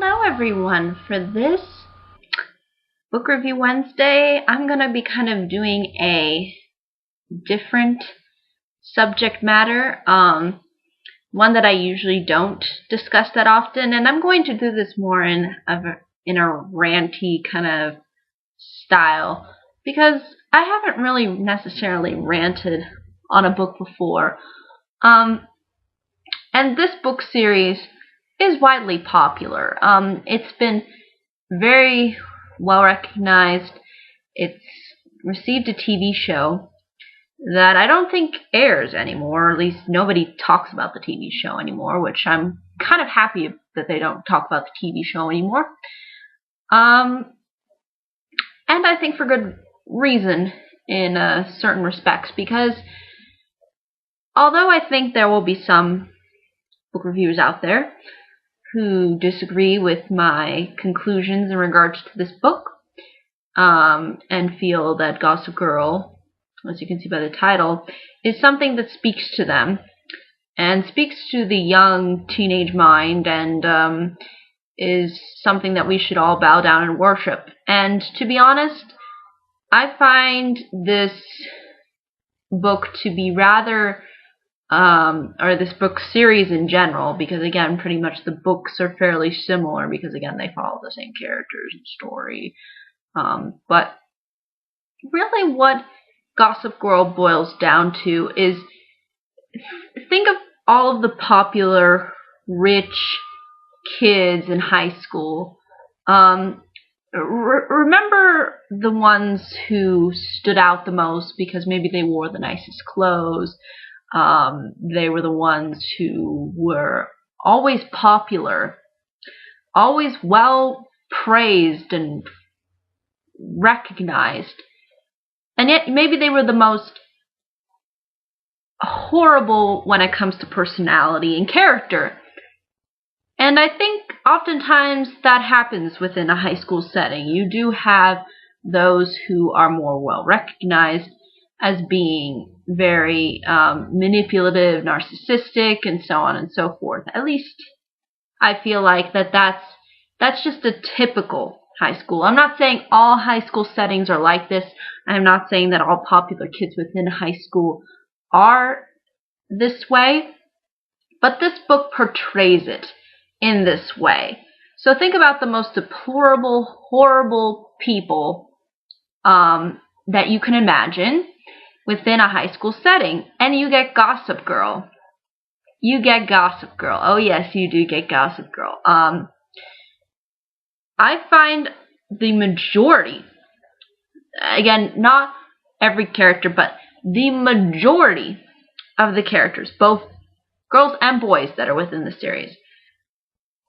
Hello everyone. For this Book Review Wednesday, I'm going to be kind of doing a different subject matter, one that I usually don't discuss that often, and I'm going to do this more in a ranty kind of style, because I haven't really necessarily ranted on a book before. And this book series is widely popular. It's been very well recognized. It's received a TV show that I don't think airs anymore, or at least nobody talks about the TV show anymore, which I'm kind of happy that they don't talk about the TV show anymore. And I think for good reason in certain respects, because although I think there will be some book reviewers out there who disagree with my conclusions in regards to this book, and feel that Gossip Girl, as you can see by the title, is something that speaks to them and speaks to the young teenage mind, and is something that we should all bow down and worship. And to be honest, I find this book to be rather or this book series in general, because again, pretty much the books are fairly similar, because again, they follow the same characters and story. But really what Gossip Girl boils down to is, think of all of the popular rich kids in high school. Remember the ones who stood out the most because maybe they wore the nicest clothes. They were the ones who were always popular, always well praised and recognized, and yet maybe they were the most horrible when it comes to personality and character. And I think oftentimes that happens within a high school setting. You do have those who are more well recognized as being very manipulative, narcissistic, and so on and so forth. At least I feel like that's just a typical high school. I'm not saying all high school settings are like this. I'm not saying that all popular kids within high school are this way, but this book portrays it in this way. So think about the most deplorable, horrible people that you can imagine within a high school setting, and you get Gossip Girl. You get Gossip Girl. Oh yes, you do get Gossip Girl. I find the majority, again, not every character, but the majority of the characters, both girls and boys that are within the series,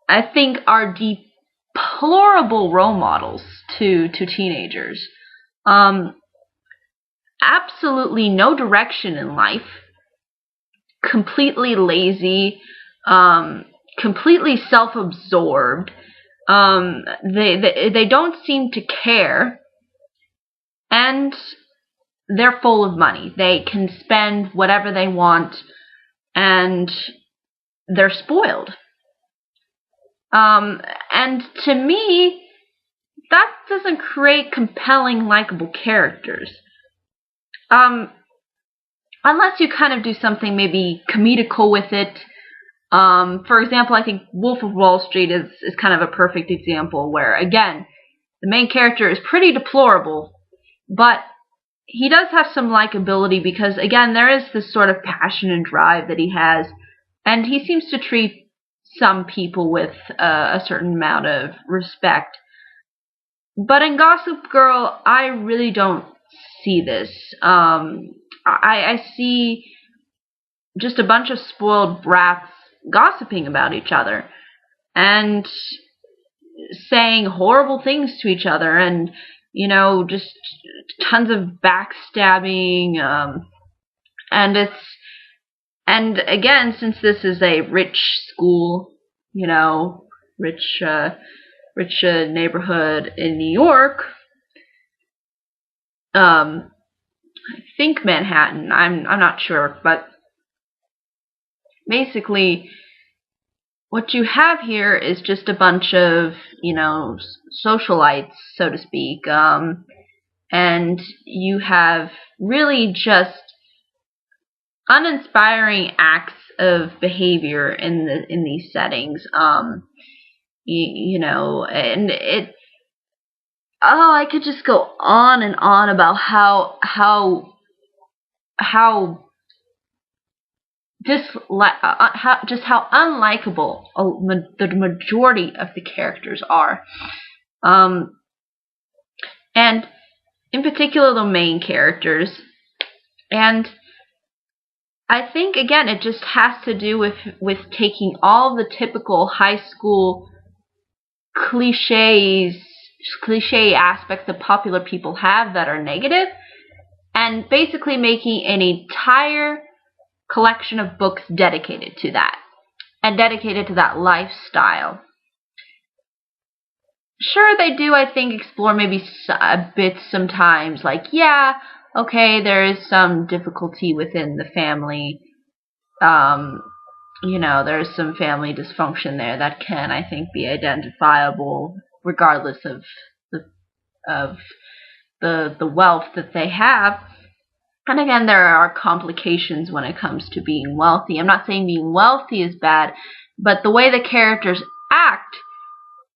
I think are deplorable role models to teenagers. Absolutely no direction in life, completely lazy, completely self-absorbed. They don't seem to care, and they're full of money. They can spend whatever they want, and they're spoiled. And to me, that doesn't create compelling, likable characters. Unless you kind of do something maybe comedical with it. For example, I think Wolf of Wall Street is kind of a perfect example where, again, the main character is pretty deplorable, but he does have some likability because, again, there is this sort of passion and drive that he has, and he seems to treat some people with a certain amount of respect. But in Gossip Girl, I really don't see this. I see just a bunch of spoiled brats gossiping about each other and saying horrible things to each other, and just tons of backstabbing, and again, since this is a rich school, rich neighborhood in New York, I think Manhattan, I'm not sure, but basically what you have here is just a bunch of, socialites, so to speak, and you have really just uninspiring acts of behavior in these settings. And I could just go on and on about how how unlikable the majority of the characters are, and in particular the main characters. And I think again it just has to do with taking all the typical high school cliche aspects that popular people have that are negative, and basically making an entire collection of books dedicated to that, and dedicated to that lifestyle. Sure, they do, I think, explore maybe a bit sometimes, like, yeah, okay, there is some difficulty within the family. There's some family dysfunction there that can, I think, be identifiable regardless of the wealth that they have. And again, there are complications when it comes to being wealthy. I'm not saying being wealthy is bad, but the way the characters act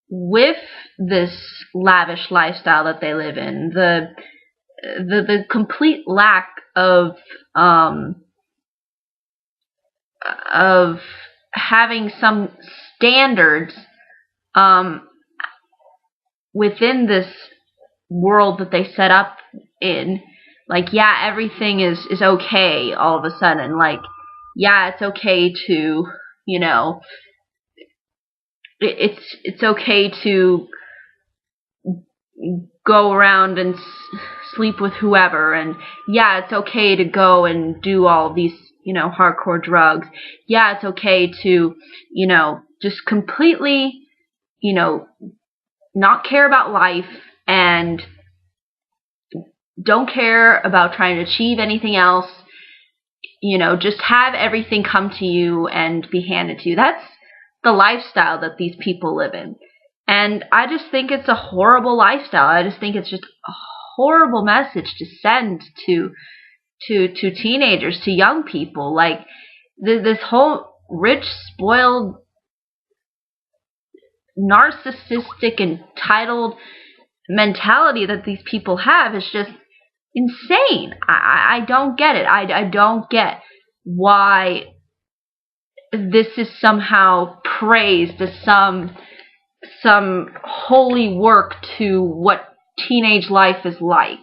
with this lavish lifestyle that they live in, the complete lack of having some standards within this world that they set up in. Like, yeah, everything is okay all of a sudden. Like, yeah, it's okay to, it's okay to go around and sleep with whoever, and yeah, it's okay to go and do all these, hardcore drugs. Yeah, it's okay to, just completely, not care about life and don't care about trying to achieve anything else. Just have everything come to you and be handed to you. That's the lifestyle that these people live in. And I just think it's a horrible lifestyle. I just think it's just a horrible message to send to teenagers, to young people. Like, this whole rich, spoiled, narcissistic, entitled mentality that these people have is just insane. I don't get it. I don't get why this is somehow praised as some holy work to what teenage life is like.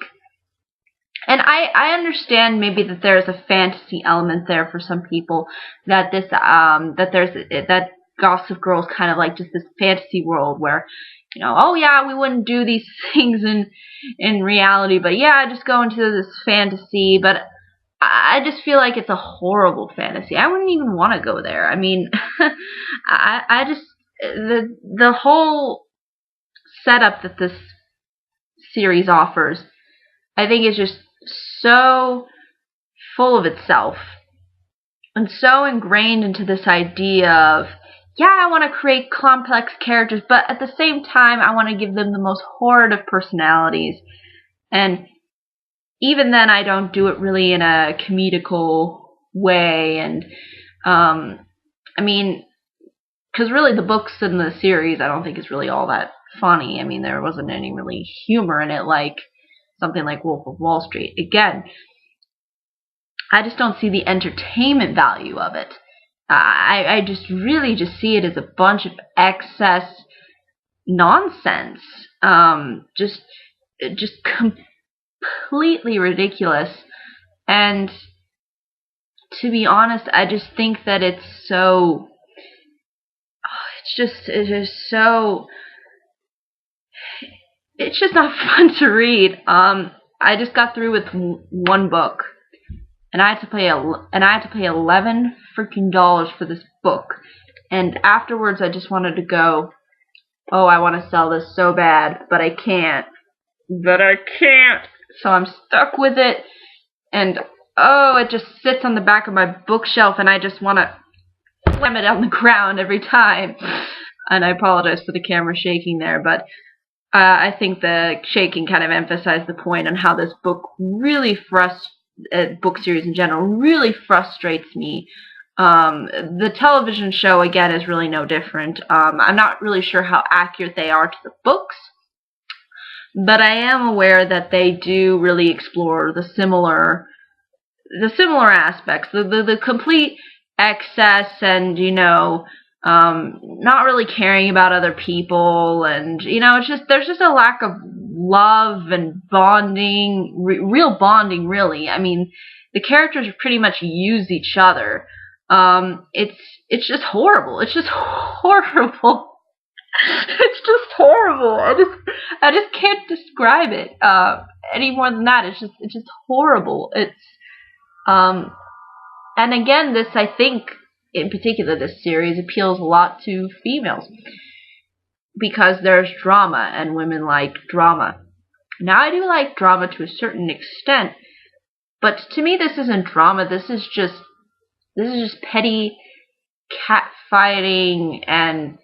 And I understand maybe that there's a fantasy element there for some people, that that Gossip Girl is kind of like just this fantasy world where, oh yeah, we wouldn't do these things in reality, but yeah, just go into this fantasy. But I just feel like it's a horrible fantasy. I wouldn't even want to go there. I mean, I just, the whole setup that this series offers, I think, is just so full of itself and so ingrained into this idea of, yeah, I want to create complex characters, but at the same time, I want to give them the most horrid of personalities. And even then, I don't do it really in a comedical way. And, I mean, because really the books in the series, I don't think is really all that funny. I mean, there wasn't any really humor in it, like something like Wolf of Wall Street. Again, I just don't see the entertainment value of it. I just really just see it as a bunch of excess nonsense. Just completely ridiculous. And to be honest, I just think that it's so, it's just not fun to read. I just got through with one book, and I had to pay 11 freaking dollars for this book. And afterwards, I just wanted to go, oh, I want to sell this so bad, but I can't. So I'm stuck with it, and oh, it just sits on the back of my bookshelf, and I just want to slam it on the ground every time. And I apologize for the camera shaking there, but I think the shaking kind of emphasized the point on how this book really book series in general really frustrates me. The television show, again, is really no different. I'm not really sure how accurate they are to the books, but I am aware that they do really explore the similar aspects, the complete excess and, not really caring about other people, and, it's just, there's just a lack of love and bonding, real bonding, really. I mean, the characters pretty much use each other. It's just horrible. It's just horrible. It's just horrible. I just can't describe it any more than that. It's just horrible. And again, this, I think, in particular, this series appeals a lot to females because there's drama and women like drama. Now, I do like drama to a certain extent, but to me, this isn't drama. This is just petty cat fighting and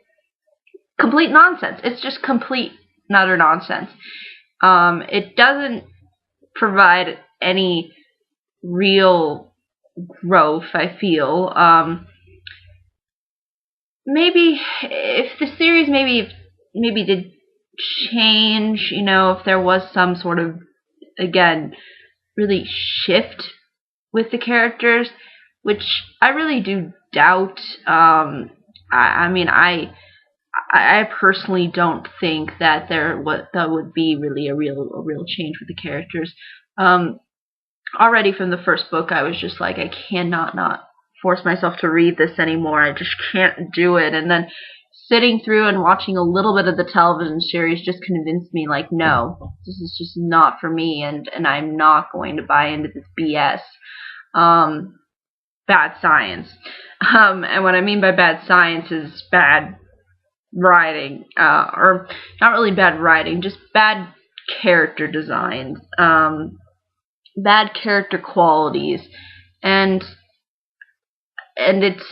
complete nonsense. It's just complete and utter nonsense. It doesn't provide any real growth, I feel. Maybe if the series maybe did change, if there was some sort of, again, really shift with the characters, which I really do doubt. I mean, I personally don't think that that would be really a real change with the characters. Already from the first book, I was just like, I cannot not force myself to read this anymore. I just can't do it. And then sitting through and watching a little bit of the television series just convinced me, like, no, this is just not for me, and I'm not going to buy into this BS. Bad science. And what I mean by bad science is bad writing, or not really bad writing, just bad character designs, bad character qualities, and it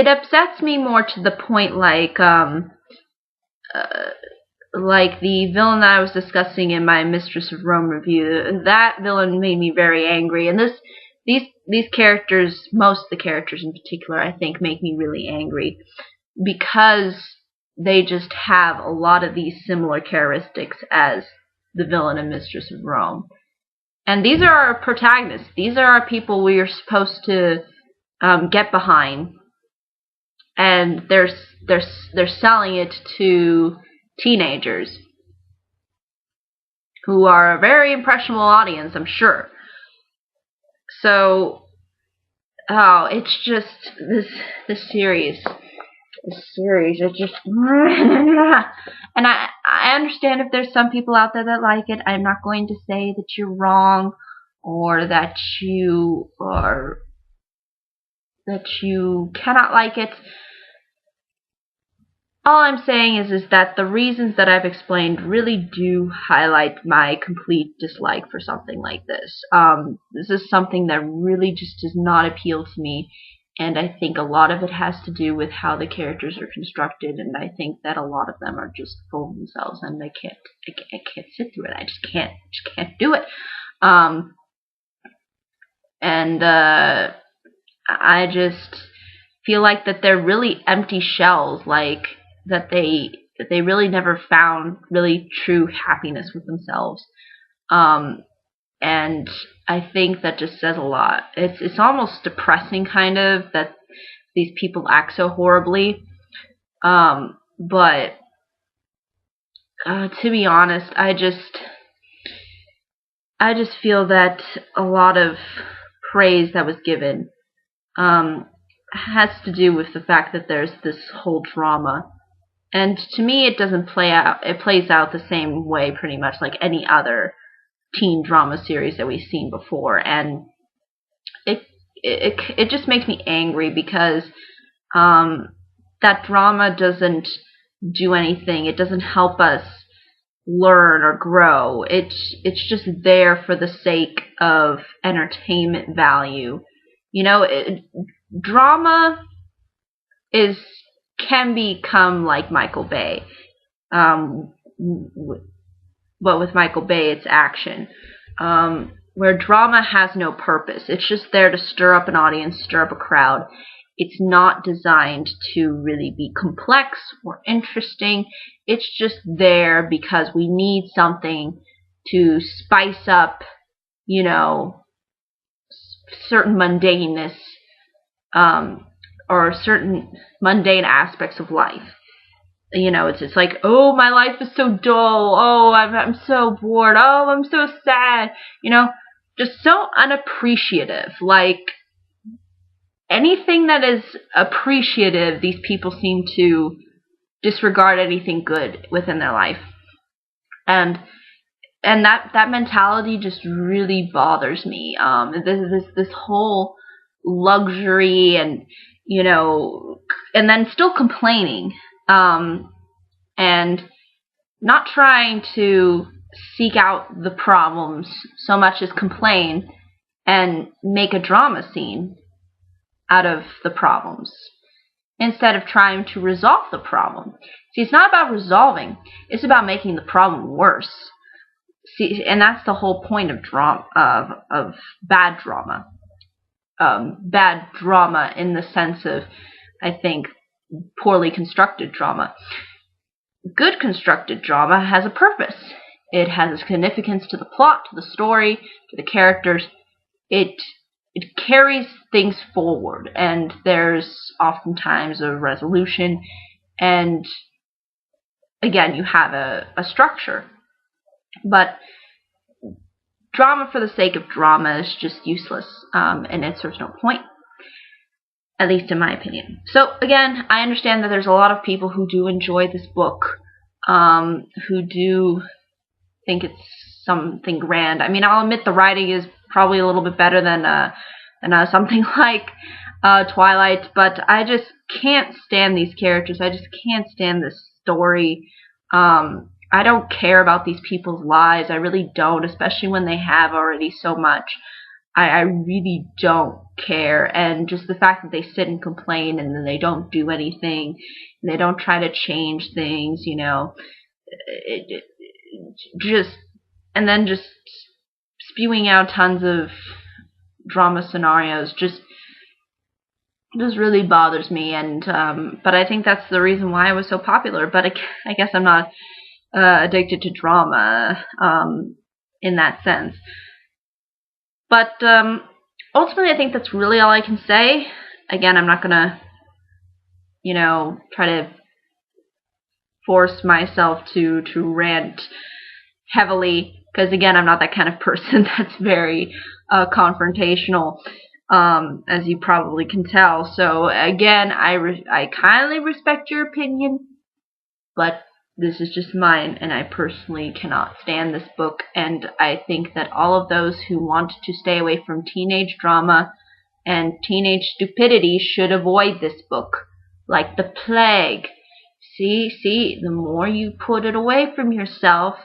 upsets me more to the point like the villain that I was discussing in my Mistress of Rome review. That villain made me very angry, and these characters, most of the characters in particular, I think, make me really angry because they just have a lot of these similar characteristics as the villain in Mistress of Rome. And these are our protagonists. These are our people we are supposed to get behind, and they're selling it to teenagers who are a very impressionable audience, I'm sure. So, it's just this series. It just and I understand if there's some people out there that like it. I'm not going to say that you're wrong or that you cannot like it. All I'm saying is that the reasons that I've explained really do highlight my complete dislike for something like this. This is something that really just does not appeal to me, and I think a lot of it has to do with how the characters are constructed, and I think that a lot of them are just full of themselves, and I can't sit through it. I just can't do it. I just feel like that they're really empty shells, like that they really never found really true happiness with themselves. And I think that just says a lot. It's almost depressing, kind of, that these people act so horribly. But to be honest, I just feel that a lot of praise that was given has to do with the fact that there's this whole drama. And to me, it doesn't play out. It plays out the same way, pretty much, like any other teen drama series that we've seen before. And it just makes me angry because that drama doesn't do anything. It doesn't help us learn or grow. It's just there for the sake of entertainment value. drama can become like Michael Bay. But with Michael Bay, it's action. Where drama has no purpose. It's just there to stir up an audience, stir up a crowd. It's not designed to really be complex or interesting. It's just there because we need something to spice up, you know, certain mundaneness, or certain mundane aspects of life. You know, it's like, oh, my life is so dull. Oh, I'm so bored. Oh, I'm so sad. You know, just so unappreciative. Like, anything that is appreciative, these people seem to disregard anything good within their life. And that mentality just really bothers me. This whole luxury and, you know, and then still complaining, and not trying to seek out the problems so much as complain and make a drama scene out of the problems instead of trying to resolve the problem. See, it's not about resolving, it's about making the problem worse. See, and that's the whole point of drama, of bad drama. Bad drama in the sense of, I think, poorly constructed drama. Good constructed drama has a purpose. It has a significance to the plot, to the story, to the characters. It carries things forward, and there's oftentimes a resolution, and again, you have a structure. But drama for the sake of drama is just useless, and it serves no point, at least in my opinion. So again, I understand that there's a lot of people who do enjoy this book, who do think it's something grand. I mean, I'll admit the writing is probably a little bit better than something like Twilight, but I just can't stand these characters. I just can't stand this story. I don't care about these people's lives. I really don't, especially when they have already so much. I really don't care. And just the fact that they sit and complain and then they don't do anything, and they don't try to change things, you know, and then just spewing out tons of drama scenarios just really bothers me. And but I think that's the reason why it was so popular. But I guess I'm not addicted to drama in that sense. But ultimately, I think that's really all I can say. Again, I'm not gonna, you know, try to force myself to rant heavily, because again, I'm not that kind of person that's very confrontational, as you probably can tell. So again, I kindly respect your opinion, but this is just mine, and I personally cannot stand this book, and I think that all of those who want to stay away from teenage drama and teenage stupidity should avoid this book like the plague. See, the more you put it away from yourself,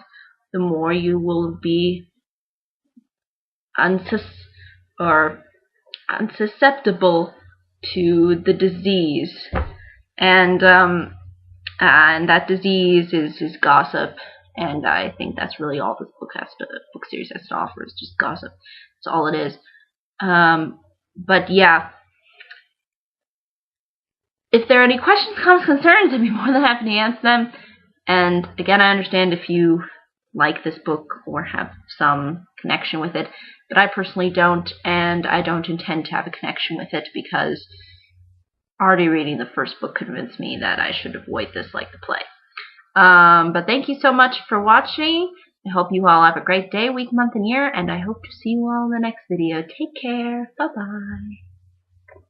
the more you will be unsusceptible to the disease. And that disease is gossip, and I think that's really all this book series has to offer, is just gossip. That's all it is. But yeah, if there are any questions, comments, concerns, I'd be more than happy to answer them. And again, I understand if you like this book or have some connection with it, but I personally don't, and I don't intend to have a connection with it, because already reading the first book convinced me that I should avoid this like the plague. But thank you so much for watching. I hope you all have a great day, week, month, and year, and I hope to see you all in the next video. Take care. Bye-bye.